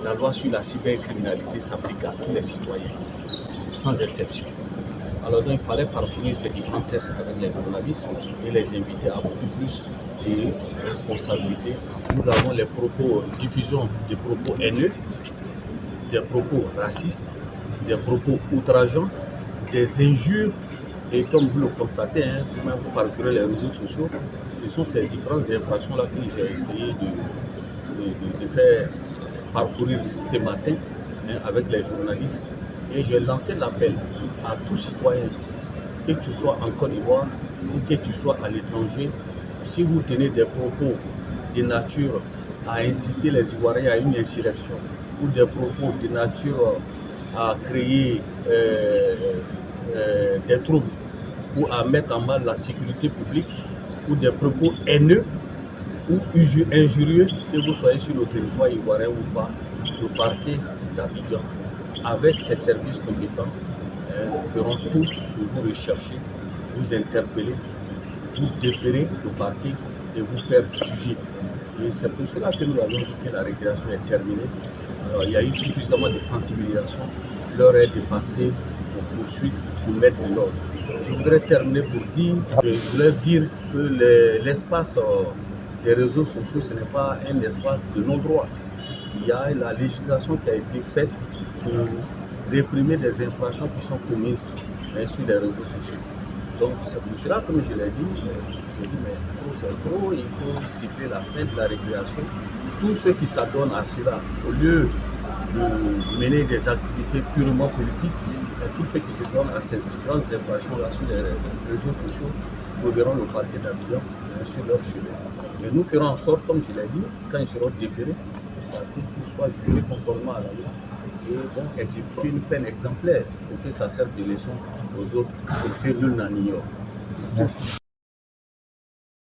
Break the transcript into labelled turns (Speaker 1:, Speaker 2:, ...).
Speaker 1: la loi sur la cybercriminalité s'applique à tous les citoyens, sans exception. Alors donc, il fallait parcourir ces différents tests avec les journalistes et les inviter à beaucoup plus de responsabilités. Nous avons les propos, diffusion des propos haineux, des propos racistes, des propos outrageants, des injures. Et comme vous le constatez, vous parcourez les réseaux sociaux, ce sont ces différentes infractions-là que j'ai essayé de faire parcourir ce matin avec les journalistes. Et j'ai lancé l'appel à tout citoyen, que tu sois en Côte d'Ivoire ou que tu sois à l'étranger, si vous tenez des propos de nature à inciter les Ivoiriens à une insurrection ou des propos de nature à créer des troubles ou à mettre en mal la sécurité publique ou des propos haineux ou injurieux, que vous soyez sur le territoire ivoirien ou pas, le parquet d'Abidjan, avec ses services compétents, feront tout pour vous rechercher, vous interpeller, vous déférer le parquet et vous faire juger. Et c'est pour cela que nous avons dit que la récréation est terminée. Alors, il y a eu suffisamment de sensibilisation. L'heure est de passer aux poursuites pour mettre de l'ordre. Je voudrais terminer pour dire que l'espace des réseaux sociaux, ce n'est pas un espace de non-droit. Il y a la législation qui a été faite pour réprimer des infractions qui sont commises sur les réseaux sociaux. Donc c'est pour cela, comme je l'ai dit, mais trop c'est trop, il faut siffler la fin de la récréation. Tous ceux qui s'adonnent à cela, au lieu de mener des activités purement politiques, tous ceux qui se donnent à ces différentes infractions-là sur les réseaux sociaux trouveront le parquet d'Abidjan sur leur chemin. Mais nous ferons en sorte, comme je l'ai dit, quand ils seront déférés, qu'ils soient jugés conformément à la loi et donc exécuter une peine exemplaire pour que ça serve de leçon aux autres, pour que nul n'en ignore.